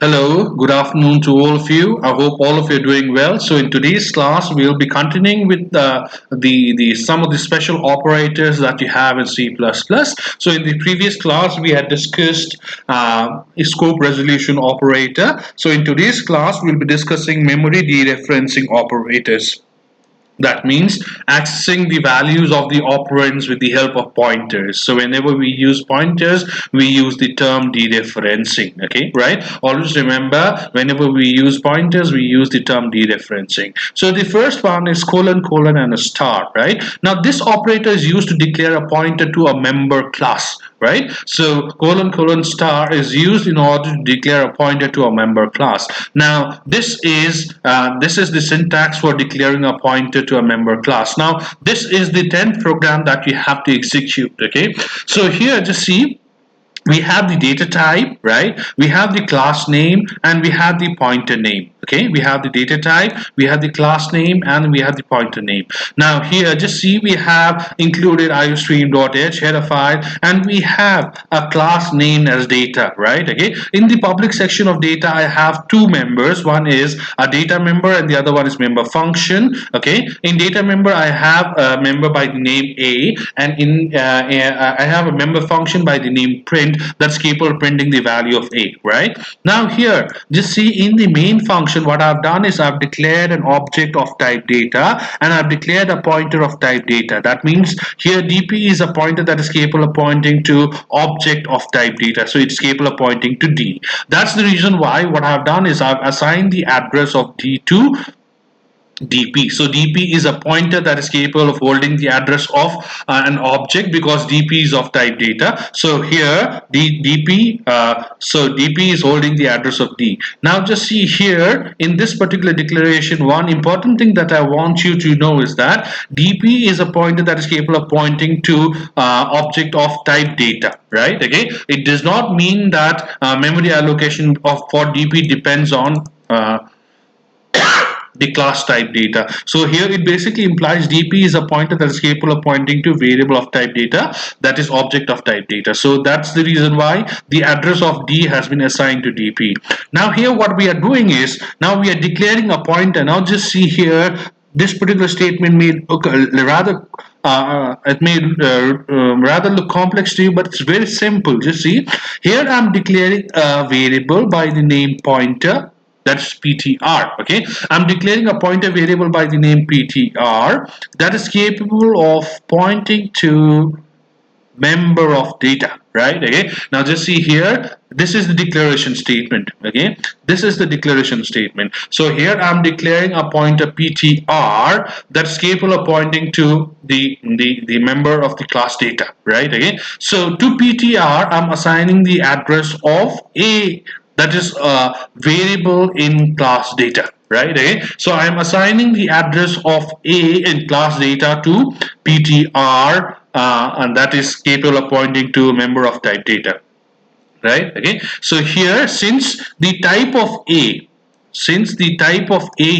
Hello, good afternoon to all of you. I hope all of you are doing well. So in today's class, we'll be continuing with the some of the special operators that you have in C++. So in the previous class, we had discussed a scope resolution operator. So in today's class, we'll be discussing memory dereferencing operators. That means accessing the values of the operands with the help of pointers. So whenever we use pointers, we use the term dereferencing. Okay, right? Always remember, whenever we use pointers, we use the term dereferencing. So the first one is colon, colon, and a star, right? Now this operator is used to declare a pointer to a member class, right? So colon colon star is used in order to declare a pointer to a member class. Now this is the syntax for declaring a pointer to a member class. Now this is the 10th program that you have to execute. Okay, so here just see, we have the data type, right? We have the class name and we have the pointer name. Okay, we have the data type, we have the class name, and we have the pointer name. Now here just see, we have included iostream.h header file, and we have a class name as data, right? Okay, in the public section of data I have two members. One is a data member and the other one is member function. Okay, in data member I have a member by the name a, and in I have a member function by the name print that's capable of printing the value of a, right? Now here just see, in the main function what I've done is I've declared an object of type data and I've declared a pointer of type data. That means here dp is a pointer that is capable of pointing to object of type data, so it's capable of pointing to d. That's the reason why what I've done is I've assigned the address of d to dp. So dp is a pointer that is capable of holding the address of an object, because dp is of type data. So here dp is holding the address of d. Now just see here, in this particular declaration, one important thing that I want you to know is that dp is a pointer that is capable of pointing to object of type data, right? Okay, it does not mean that memory allocation for dp depends on the class type data. So here it basically implies dp is a pointer that is capable of pointing to variable of type data, that is object of type data. So that's the reason why the address of d has been assigned to dp. Now here what we are doing is, now we are declaring a pointer. Now just see here, this particular statement made rather it may rather look complex to you, but it's very simple. Just see here, I'm declaring a variable by the name pointer, that's ptr. Okay, I'm declaring a pointer variable by the name ptr that is capable of pointing to member of data, right? Okay, now just see here, this is the declaration statement. Okay, this is the declaration statement. So here I'm declaring a pointer ptr that's capable of pointing to the member of the class data, right? Okay, so to ptr I'm assigning the address of a, that is a variable in class data, right? Okay, so I'm assigning the address of a in class data to ptr, and that is capable of pointing to a member of type data, right? Okay, so here, since the type of a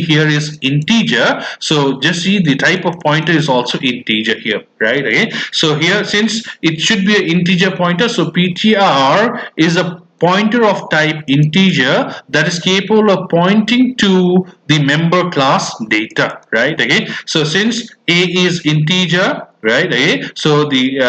here is integer, so just see, the type of pointer is also integer here, right? Okay, so here, since it should be an integer pointer, so ptr is a pointer of type integer that is capable of pointing to the member class data, right? Okay, so since a is integer, right? Okay, so the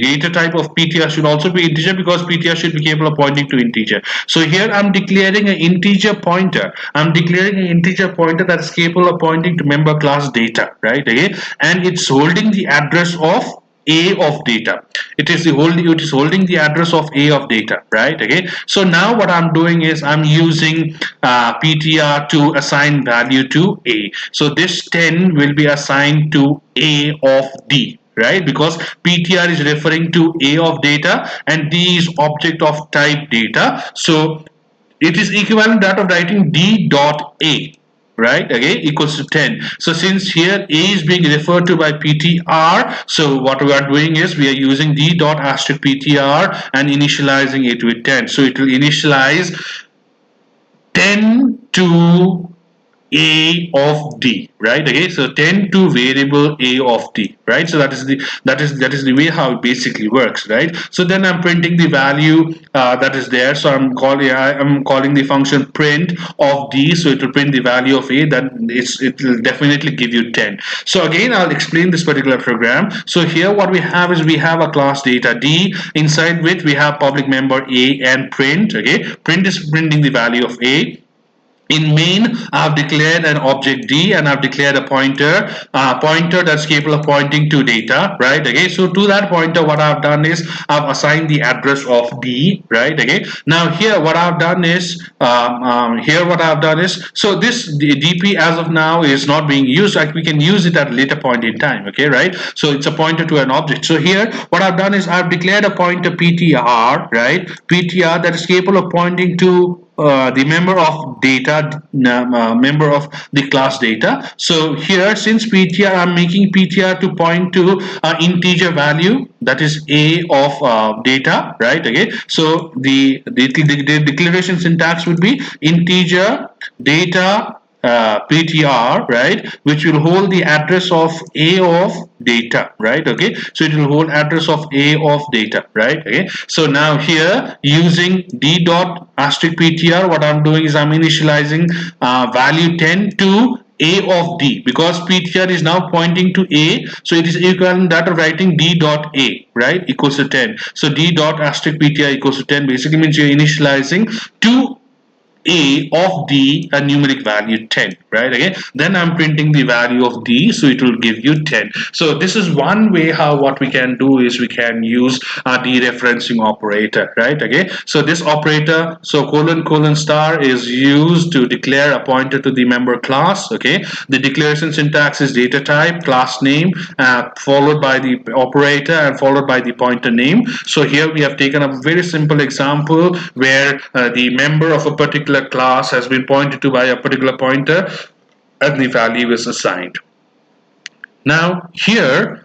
data type of ptr should also be integer, because ptr should be capable of pointing to integer. So here I'm declaring an integer pointer. I'm declaring an integer pointer that is capable of pointing to member class data, right? Okay, and it's holding the address of a of data. It is holding the address of a of data, right? Okay, so now what I'm doing is I'm using ptr to assign value to a. So this 10 will be assigned to a of d, right? Because ptr is referring to a of data and d is object of type data. So it is equivalent that of writing d dot a, right? Okay, equals to 10. So since here a is being referred to by ptr, so what we are doing is we are using d dot asterisk ptr and initializing it with 10. So it will initialize 10 to a of d, right? Okay, so 10 to variable a of d, right? So that is the way how it basically works, right? So then I'm printing the value that is there. So I'm calling the function print of d, so it will print the value of a. That it will definitely give you 10. So again, I'll explain this particular program. So here what we have is we have a class data d, inside which we have public member a and print. Okay, print is printing the value of a. In main, I've declared an object D, and I've declared a pointer that's capable of pointing to data, right? Okay, so to that pointer, what I've done is I've assigned the address of D, right? Okay, now here what I've done is so this DP as of now is not being used. Like we can use it at a later point in time, okay, right? So it's a pointer to an object. So here what I've done is I've declared a pointer PTR, right? PTR that is capable of pointing to the member of data, member of the class data. So here, since PTR, I'm making PTR to point to integer value, that is a of data, right? Okay, so the declaration syntax would be integer data PTR, right, which will hold the address of a of data, right? Okay, so it will hold address of a of data, right? Okay, so now here using d dot asterisk PTR, what I'm doing is I'm initializing value 10 to a of d, because PTR is now pointing to a, so it is equivalent that of writing d dot a, right, equals to 10. So d dot asterisk PTR equals to 10 basically means you're initializing to a of d a numeric value 10, right? Okay, then I'm printing the value of d, so it will give you 10. So this is one way how what we can do is we can use a dereferencing operator, right? Okay, so this operator, so colon colon star, is used to declare a pointer to the member class. Okay, the declaration syntax is data type class name followed by the operator and followed by the pointer name. So here we have taken a very simple example where the member of a particular class has been pointed to by a particular pointer and the value is assigned. Now here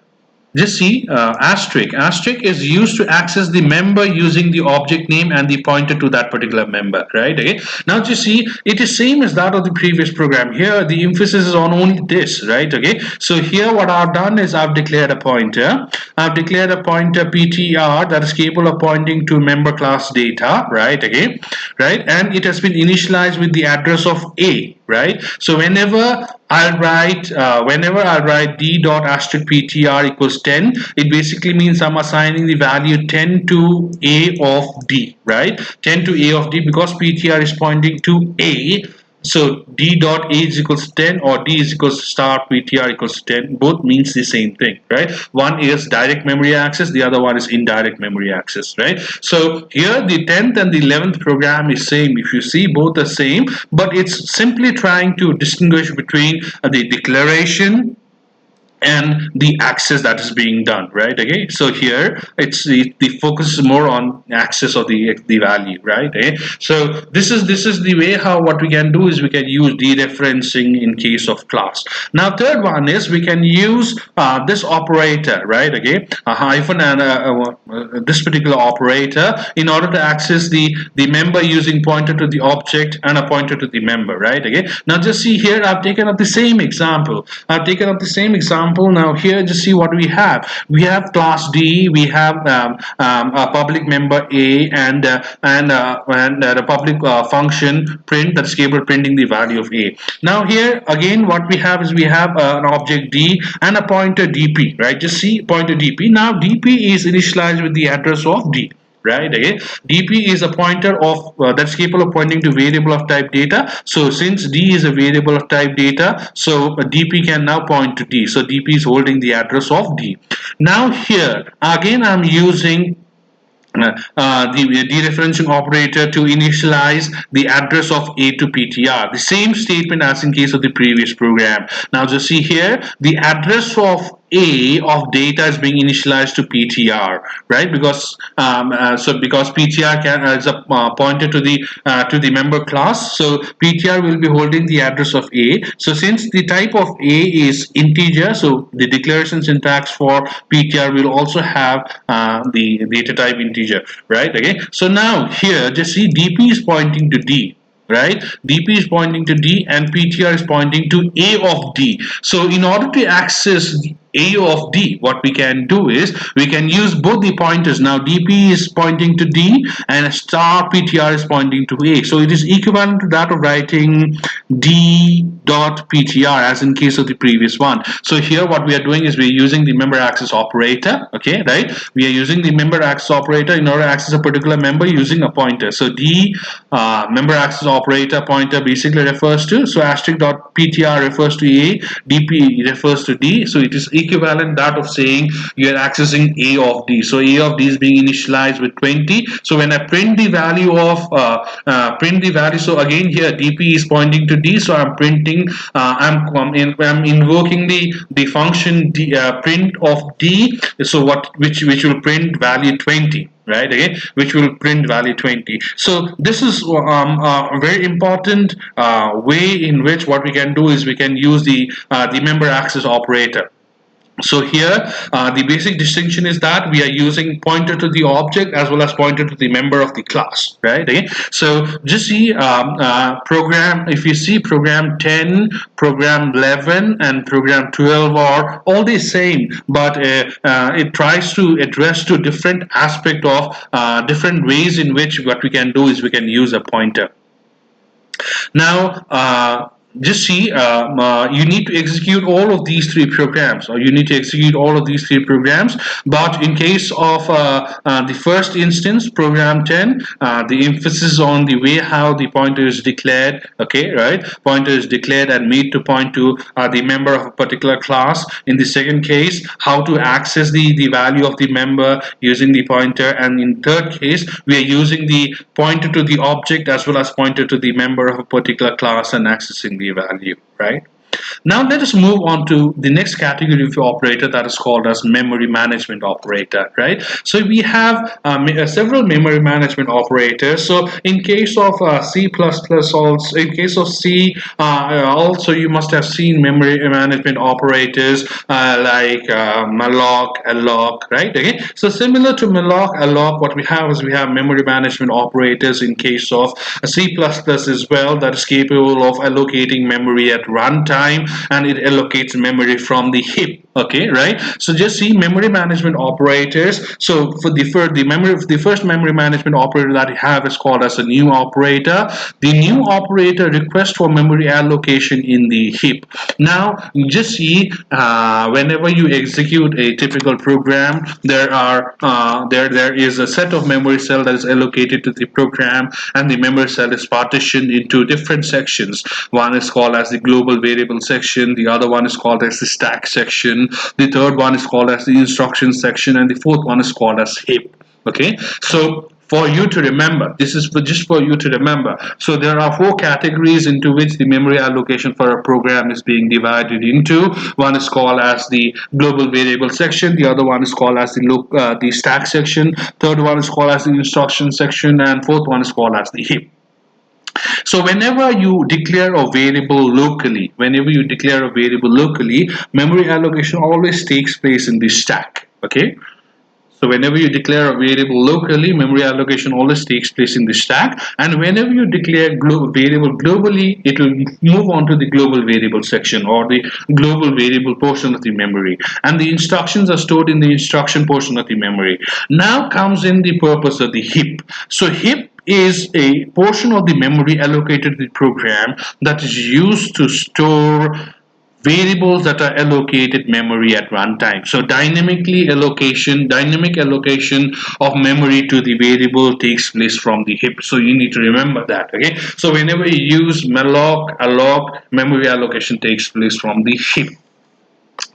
just see asterisk. Asterisk is used to access the member using the object name and the pointer to that particular member, right? Okay. Now just see, it is same as that of the previous program. Here the emphasis is on only this, right? Okay. So here what I've done is I've declared a pointer. I've declared a pointer PTR that is capable of pointing to member class data, right? Okay. Right. And it has been initialized with the address of A, right? So whenever I write d dot asterisk PTR equals 10, it basically means I'm assigning the value 10 to a of d, right? 10 to a of d, because PTR is pointing to a. So d dot a is equals to 10, or d is equals to star PTR equals to 10. Both means the same thing, right? One is direct memory access, the other one is indirect memory access, right? So here the 10th and the 11th program is same. If you see, both are same, but it's simply trying to distinguish between the declaration and the access that is being done, right? Okay, so here it's the focus is more on access of the value, right? Okay, so this is the way how what we can do is we can use dereferencing in case of class. Now third one is we can use this operator, right? Okay, a hyphen and this particular operator in order to access the member using pointer to the object and a pointer to the member, right? Okay, now just see here I've taken up the same example. Now here just see what we have. We have class D, we have a public member A, and the public function print that's capable of printing the value of A. Now here again what we have is we have an object D and a pointer DP, right? Just see pointer DP. Now DP is initialized with the address of D, right? Okay, dp is a pointer of that's capable of pointing to variable of type data. So since d is a variable of type data, so dp can now point to d, so dp is holding the address of d. Now here again I'm using the dereferencing operator to initialize the address of A to PTR. The same statement as in case of the previous program. Now just see here, the address of A of data is being initialized to PTR, right? Because because PTR is a pointer to the member class, so PTR will be holding the address of A. So since the type of A is integer, so the declaration syntax for PTR will also have the data type integer, right? Okay, so now here just see dp is pointing to d, right? DP is pointing to D and PTR is pointing to A of D. So in order to access A of D, what we can do is we can use both the pointers. Now DP is pointing to D and star PTR is pointing to A. So it is equivalent to that of writing D dot PTR as in case of the previous one. So here what we are doing is we're using the member access operator, okay, right? We are using the member access operator in order to access a particular member using a pointer. So D member access operator pointer basically refers to, so asterisk dot PTR refers to A, DP refers to D. So it is equivalent that of saying you are accessing A of D. So A of D is being initialized with 20. So when I print the value of so again here DP is pointing to D. So I'm printing, I'm invoking the function print of D. So which will print value 20, right? Okay, which will print value 20. So this is a very important way in which what we can do is we can use the member access operator. So here the basic distinction is that we are using pointer to the object as well as pointer to the member of the class, right? Okay? So just see program, if you see program 10, program 11 and program 12 are all the same, but it tries to address to different aspect of different ways in which what we can do is we can use a pointer. Now, just see, you need to execute all of these three programs, or you need to execute all of these three programs. But in case of the first instance, program 10, the emphasis on the way how the pointer is declared, okay, right? Pointer is declared and made to point to the member of a particular class. In the second case, how to access the value of the member using the pointer. And in third case, we are using the pointer to the object as well as pointer to the member of a particular class and accessing the value, right? Now let us move on to the next category of operator that is called as memory management operator, right? So we have several memory management operators. So in case of C++, also in case of C, also you must have seen memory management operators like malloc, alloc, right? Okay. So similar to malloc, alloc, what we have is we have memory management operators in case of C++ as well, that is capable of allocating memory at runtime, and it allocates memory from the heap, okay, right? So just see memory management operators. So the first memory management operator that you have is called as a new operator. The new operator requests for memory allocation in the heap. Now you just see whenever you execute a typical program, there is a set of memory cell that is allocated to the program, and the memory cell is partitioned into different sections. One is called as the global variable section, the other one is called as the stack section, the third one is called as the instruction section, and the fourth one is called as heap. Okay, so for you to remember, this is just for you to remember. So there are four categories into which the memory allocation for a program is being divided into. One is called as the global variable section, the other one is called as the stack section, third one is called as the instruction section, and fourth one is called as the heap. So whenever you declare a variable locally, memory allocation always takes place in the stack. Okay. So whenever you declare a variable locally, memory allocation always takes place in the stack. And whenever you declare variable globally, it will move on to the global variable section or the global variable portion of the memory. And the instructions are stored in the instruction portion of the memory. Now comes in the purpose of the heap. So heap is a portion of the memory allocated to the program that is used to store variables that are allocated memory at runtime. So dynamic allocation of memory to the variable takes place from the heap. So you need to remember that. Okay. So whenever you use malloc, alloc, memory allocation takes place from the heap.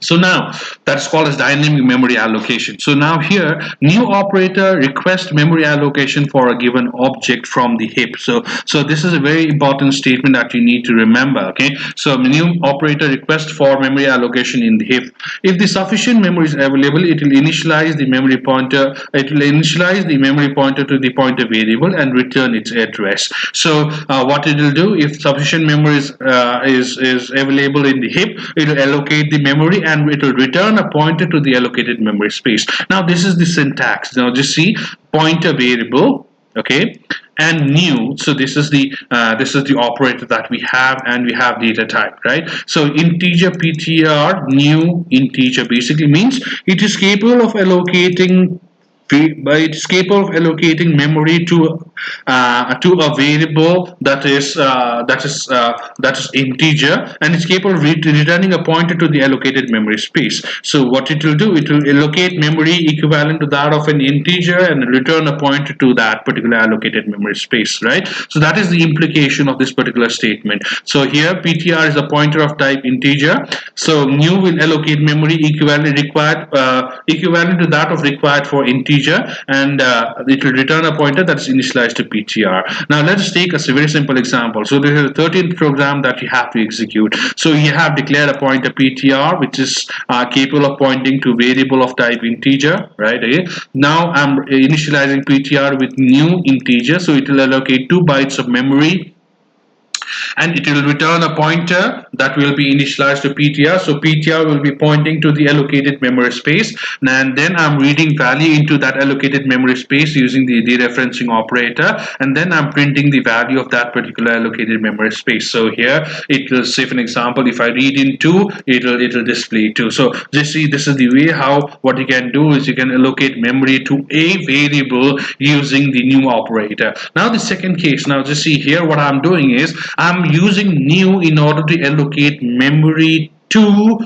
So now that's called as dynamic memory allocation. So now here, new operator request memory allocation for a given object from the heap. So this is a very important statement that you need to remember. Okay. So new operator request for memory allocation in the heap. If the sufficient memory is available, it will initialize the memory pointer. It will initialize the memory pointer to the pointer variable and return its address. So what it will do, if sufficient memory is available in the heap, it will allocate the memory and it will return a pointer to the allocated memory space. Now this is the syntax. Now just see pointer variable, okay, and new. So this is the operator that we have, and we have data type, right? So integer ptr new integer basically means it is capable of allocating but it's capable of allocating memory to a variable that is integer, and it's capable of returning a pointer to the allocated memory space. So what it will do, it will allocate memory equivalent to that of an integer and return a pointer to that particular allocated memory space, right? So that is the implication of this particular statement. So here ptr is a pointer of type integer, so new will allocate memory equivalent to that of required for integer, and it will return a pointer that is initialized to ptr. Now let us take a very simple example. So this is a 13th program that you have to execute. So you have declared a pointer ptr which is capable of pointing to variable of type integer, right? Okay. Now I'm initializing ptr with new integer, so it will allocate 2 bytes of memory, and it will return a pointer that will be initialized to ptr. So ptr will be pointing to the allocated memory space, and then I'm reading value into that allocated memory space using the dereferencing operator, and then I'm printing the value of that particular allocated memory space. So here it will say, for an example, if I read in 2, it'll display 2. So just see, this is the way how what you can do is you can allocate memory to a variable using the new operator. Now the second case, now just see here what I'm doing is I'm using new in order to allocate memory to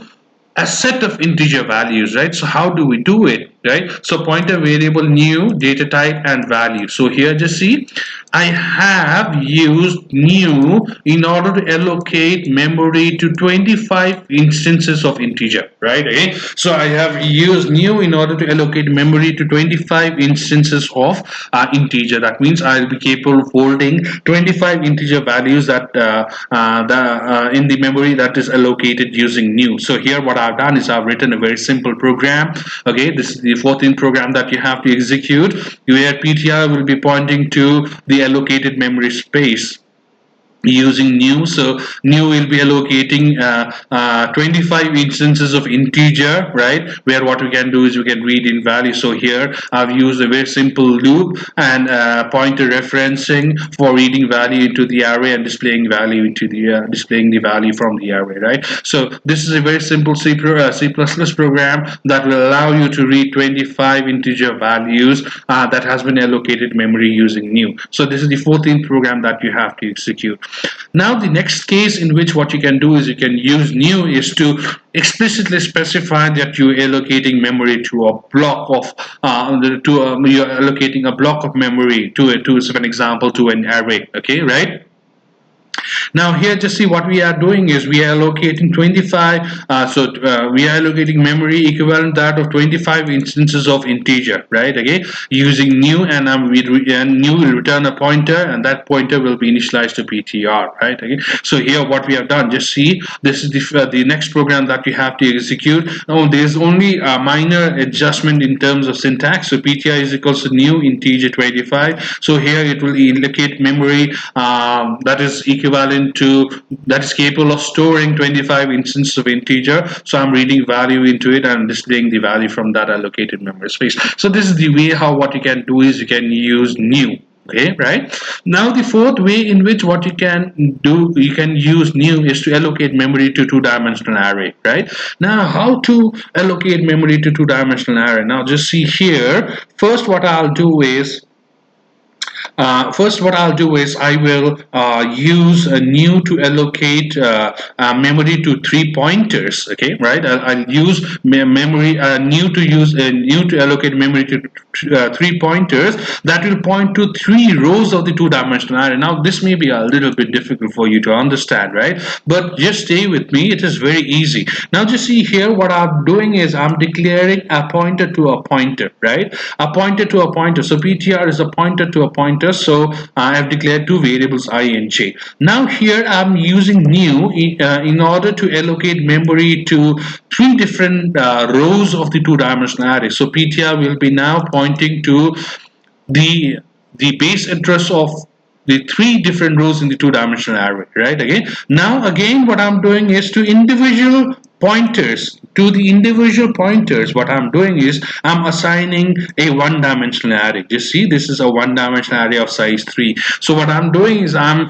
a set of integer values, right? So how do we do it, right? So pointer variable new, data type, and value. So here just see, I have used new in order to allocate memory to 25 instances of integer, right? Okay, so I have used new in order to allocate memory to 25 instances of integer. That means I'll be capable of holding 25 integer values in the memory that is allocated using new. So here what I've done is I've written a very simple program. Okay, this is the 14th program that you have to execute, where ptr will be pointing to the allocated memory space using new. So new will be allocating 25 instances of integer, right, where what we can do is we can read in value. So here I've used a very simple loop and pointer referencing for reading value into the array and displaying value into the displaying the value from the array, right? So this is a very simple C++ program that will allow you to read 25 integer values that has been allocated memory using new. So this is the 14th program that you have to execute. Now the next case in which what you can do is you can use new is to explicitly specify that you're allocating memory to a block of you're allocating a block of memory to as an example to an array. Okay, right? Now here just see what we are doing is we are allocating 25, we are allocating memory equivalent that of 25 instances of integer, right? Okay, using new, and new will return a pointer, and that pointer will be initialized to ptr, right? Okay, so here what we have done, just see, this is the next program that you have to execute. Now there's only a minor adjustment in terms of syntax. So ptr is equals to new integer 25. So here it will allocate memory that is equivalent to, that is capable of storing 25 instances of integer. So I'm reading value into it and displaying the value from that allocated memory space. So this is the way how what you can do is you can use new. Okay, right? Now the fourth way in which what you can do, you can use new, is to allocate memory to two-dimensional array, right? Now how to allocate memory to two-dimensional array? Now just see here, first what I'll do is what I'll do is I will use a new to allocate memory to 3 pointers. Okay, right? I'll use memory new to use new to allocate memory to 3 pointers that will point to 3 rows of the two-dimensional array. Now this may be a little bit difficult for you to understand, right? But just stay with me. It is very easy. Now just see here what I'm doing is I'm declaring a pointer to a pointer, right? A pointer to a pointer. So ptr is a pointer to a pointer. So I have declared 2 variables I and j. Now here I'm using new in order to allocate memory to 3 different rows of the two-dimensional array. So ptr will be now pointing to the base address of the 3 different rows in the two-dimensional array, right? Okay, now again what I'm doing is to individual pointers to the individual pointers. What I'm doing is I'm assigning a one-dimensional array. You see, this is a one-dimensional array of size 3. So what I'm doing is I'm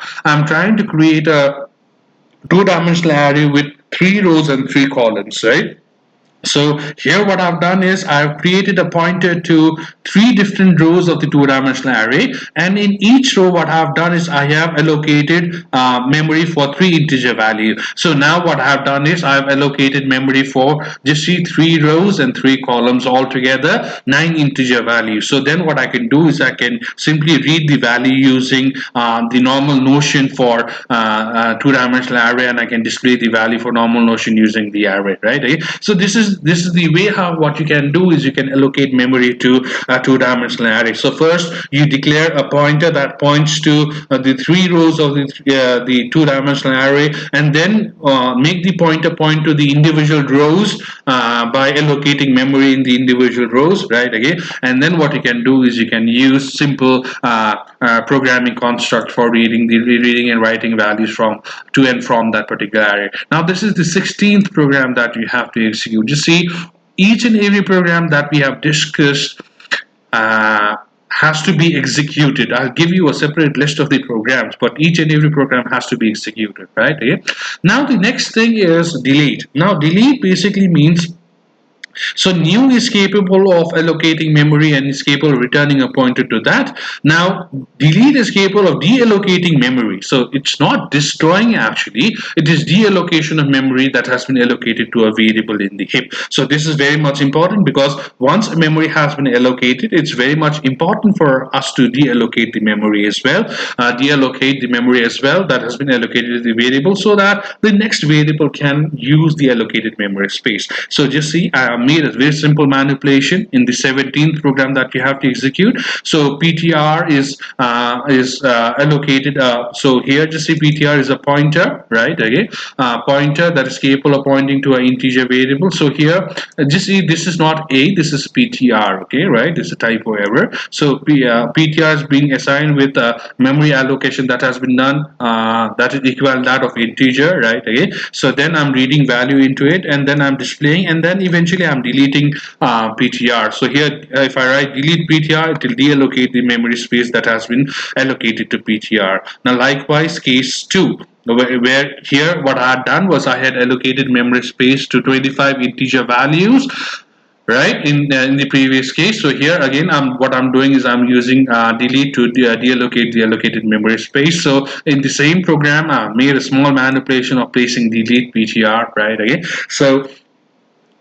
trying to create a two-dimensional array with 3 rows and 3 columns, right? So here what I've done is I've created a pointer to 3 different rows of the two-dimensional array, and in each row what I've done is I have allocated memory for 3 integer values. So now what I've done is I've allocated memory for just see 3 rows and 3 columns, altogether 9 integer values. So then what I can do is I can simply read the value using the normal notion for two-dimensional array, and I can display the value for normal notion using the array, right? Okay? So this is the way how what you can do is you can allocate memory to a two-dimensional array. So first you declare a pointer that points to the 3 rows of the two-dimensional array, and then make the pointer point to the individual rows by allocating memory in the individual rows, right? Okay, and then what you can do is you can use simple programming construct for reading and writing values from to and from that particular array. Now this is the 16th program that you have to execute. You see, each and every program that we have discussed uh, has to be executed. I'll give you a separate list of the programs, but each and every program has to be executed, right? Okay? Now the next thing is delete. Now delete basically means, so new is capable of allocating memory and is capable of returning a pointer to that. Now delete is capable of deallocating memory. So it's not destroying actually, it is deallocation of memory that has been allocated to a variable in the heap. So this is very much important because once a memory has been allocated, it's very much important for us to deallocate the memory as well. Deallocate the memory as well that has been allocated to the variable so that the next variable can use the allocated memory space. So just see, I made a very simple manipulation in the 17th program that you have to execute. So PTR is allocated. So here just see PTR is a pointer, right? Okay, pointer that is capable of pointing to an integer variable. So here just see, this is not A, this is PTR. Okay, right? This is a typo error. So PTR is being assigned with memory allocation that has been done that is equivalent that of integer, right? Okay, so then I'm reading value into it, and then I'm displaying, and then eventually I'm deleting PTR. So here if I write delete PTR, it will deallocate the memory space that has been allocated to PTR. Now likewise case 2, where here what I had done was I had allocated memory space to 25 integer values, right, in the previous case. So here again what I'm doing is I'm using delete to deallocate the allocated memory space. So in the same program I made a small manipulation of placing delete PTR, right? Again,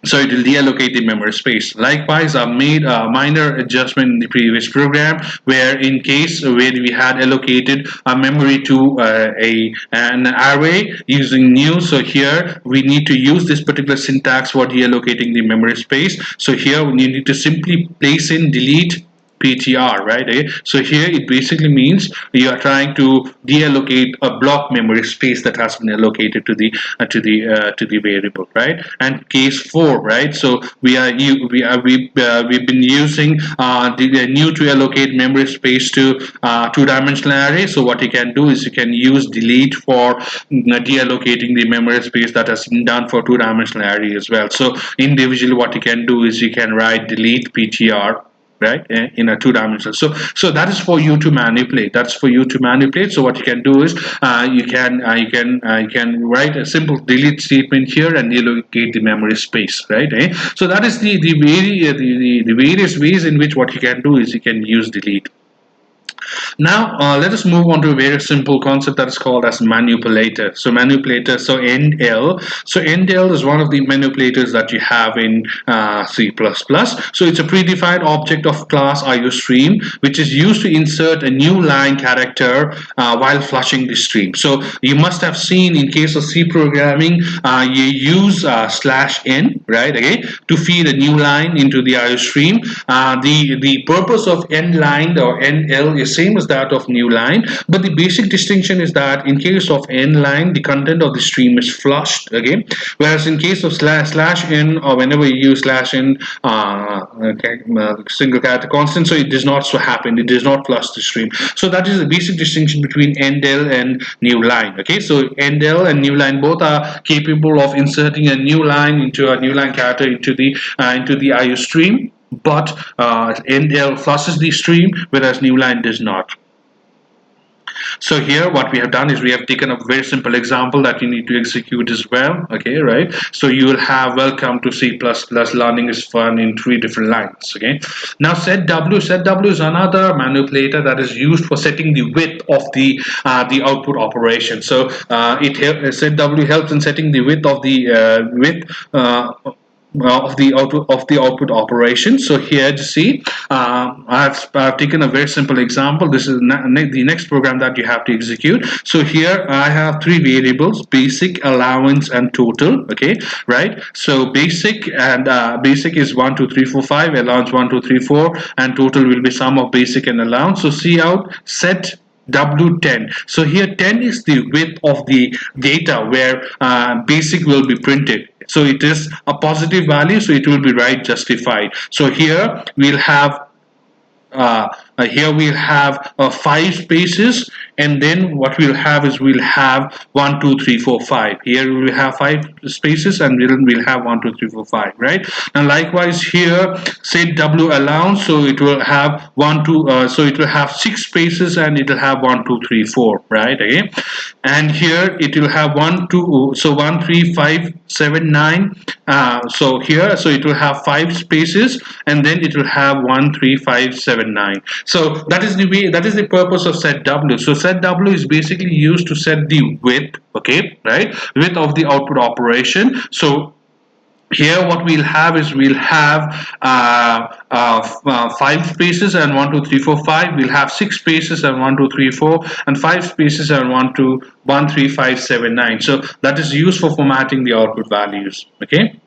so it will deallocate the memory space. Likewise, I've made a minor adjustment in the previous program where in case where we had allocated a memory to an array using new. So here we need to use this particular syntax for deallocating the memory space. So here we need to simply place in delete PTR, right? So here it basically means you are trying to deallocate a block memory space that has been allocated to the variable, right? And case 4, right? So we've been using the new to allocate memory space to two-dimensional array. So what you can do is you can use delete for deallocating the memory space that has been done for two-dimensional array as well. So individually what you can do is you can write delete PTR, right, in a two-dimensional. So that is for you to manipulate. That's for you to manipulate. So what you can do is you can write a simple delete statement here and allocate the memory space, right? So that is the various ways in which what you can do is you can use delete. Now let us move on to a very simple concept that is called as manipulator. So manipulator, so endl. So endl is one of the manipulators that you have in C++. So it's a predefined object of class IOStream, which is used to insert a new line character while flushing the stream. So you must have seen in case of C programming, you use /n, right? Okay, to feed a new line into the IOStream. The purpose of end line or endl is same as that of new line, but the basic distinction is that in case of n line, the content of the stream is flushed, okay, whereas in case of slash n, or whenever you use slash n, okay, single character constant, so it does not so happen, it does not flush the stream. So that is the basic distinction between endel and new line. Okay, so endel and new line both are capable of inserting a new line into a new line character into the IO stream, but endel flushes the stream, whereas new line does not. So here what we have done is we have taken a very simple example that you need to execute as well. Okay, right? So you will have welcome to C++, learning is fun in 3 different lines. Okay. Now set W is another manipulator that is used for setting the width of the output operation. So set W helps in setting the width of the of the output operation. So here you see, I've taken a very simple example. This is the next program that you have to execute. So here I have 3 variables: basic, allowance, and total. Okay, right? So basic is 1 2 3 4 5, allowance 1 2 3 4, and total will be sum of basic and allowance. So see out set W10. So here 10 is the width of the data where basic will be printed. So it is a positive value, so it will be write justified. So here we'll have here we'll have 5 spaces, and then what we'll have is we'll have 1 2 3 4 5. Here we will have 5 spaces, and we'll have 1 2 3 4 5, right? And likewise here set W allowance, so it will have 1 2 so it will have 6 spaces, and it will have 1 2 3 4, right? Okay, and here it will have 1 2, so 1 3 5 7 9. So here, so it will have 5 spaces, and then it will have 1 3 5 7 9. So that is the way, that is the purpose of set W. So set W is basically used to set the width, okay, right, width of the output operation. So here what we'll have is we'll have 5 spaces and 1 2 3 4 5. We'll have 6 spaces and 1 2 3 4, and 5 spaces and 1 2 1 3 5 7 9. So that is used for formatting the output values. Okay.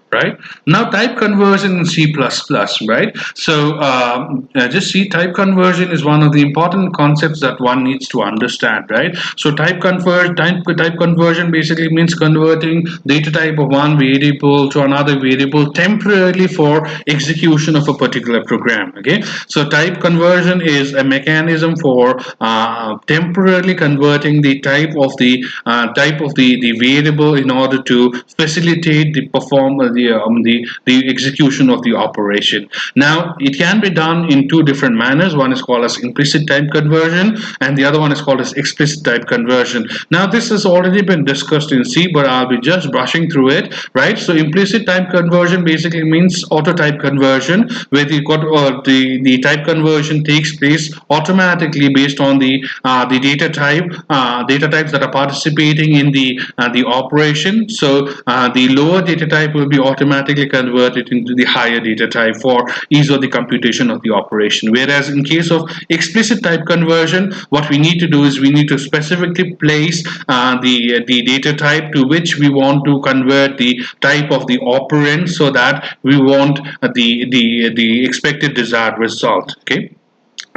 Right now, type conversion in C++, right? So just see, type conversion is one of the important concepts that one needs to understand, right? So type conversion basically means converting data type of one variable to another variable temporarily for execution of a particular program. Okay, so type conversion is a mechanism for temporarily converting the type of the variable in order to facilitate the execution of the operation. Now it can be done in 2 different manners. One is called as implicit type conversion, and the other one is called as explicit type conversion. Now this has already been discussed in C, but I'll be just brushing through it, right? So implicit type conversion basically means auto type conversion, where the type conversion takes place automatically based on the data types that are participating in the operation. So the lower data type will be automatically converted into the higher data type for ease of the computation of the operation. Whereas in case of explicit type conversion, what we need to do is we need to specifically place the data type to which we want to convert the type of the operand, so that we want the expected desired result. Okay.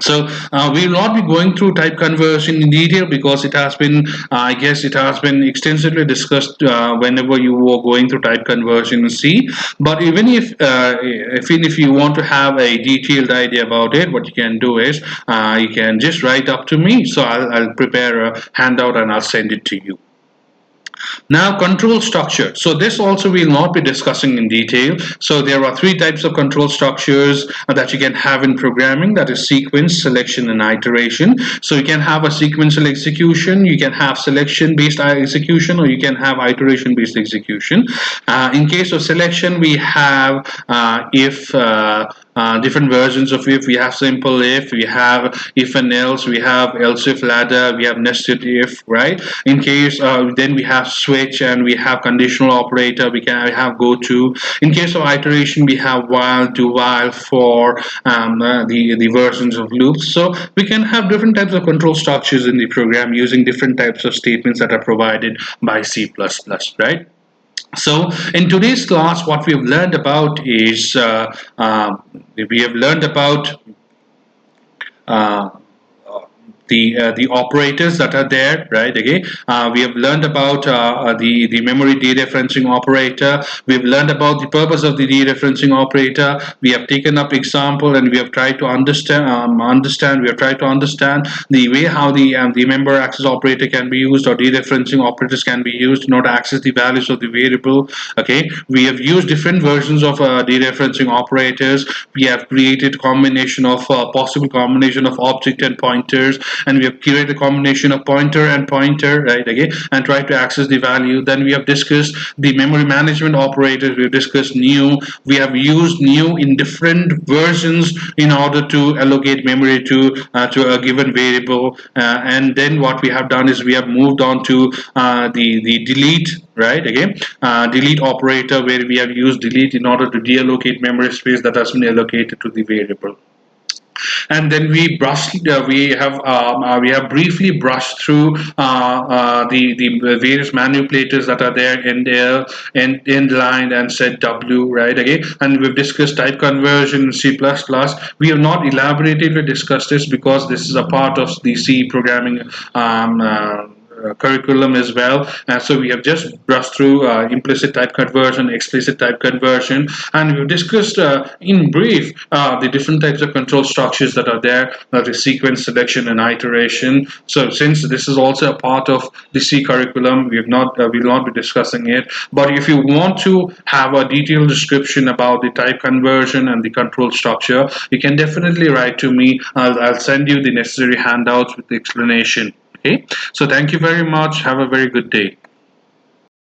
So we will not be going through type conversion in detail, because it has been, I guess, it has been extensively discussed whenever you were going through type conversion in C. But even if you want to have a detailed idea about it, what you can do is you can just write up to me. So I'll prepare a handout and I'll send it to you. Now, control structure. So this also we will not be discussing in detail. So there are 3 types of control structures that you can have in programming. That is sequence, selection, and iteration. So you can have a sequential execution, you can have selection based execution, or you can have iteration based execution. In case of selection, we have if different versions of if. We have simple if, we have if and else, we have else if ladder, we have nested if, right? In case then we have switch, and we have conditional operator, we can have go to. In case of iteration, we have while, do while, for, the versions of loops. So we can have different types of control structures in the program using different types of statements that are provided by C++, right? So in today's class, what we have learned about is we have learned about uh, the operators that are there, right? Okay, we have learned about the memory dereferencing operator. We have learned about the purpose of the dereferencing operator. We have taken up example and we have tried to understand. We have tried to understand the way how the member access operator can be used, or dereferencing operators can be used in order to access the values of the variable. Okay, we have used different versions of dereferencing operators. We have created combination of possible combination of object and pointers, and we have created a combination of pointer and pointer, right? Okay, and try to access the value. Then we have discussed the memory management operators. We have discussed new. We have used new in different versions in order to allocate memory to a given variable. And then what we have done is we have moved on to the delete, right? Again, delete operator, where we have used delete in order to deallocate memory space that has been allocated to the variable. And then we have briefly brushed through the various manipulators that are there in there, in line and set W, right? Okay, and we've discussed type conversion in C++. We have not elaborated discussed this because this is a part of the C programming curriculum as well. So we have just brushed through implicit type conversion, explicit type conversion, and we've discussed in brief the different types of control structures that are there, the sequence, selection, and iteration. So since this is also a part of the C curriculum, we will not be discussing it. But if you want to have a detailed description about the type conversion and the control structure, you can definitely write to me. I'll send you the necessary handouts with the explanation. Okay, so thank you very much. Have a very good day.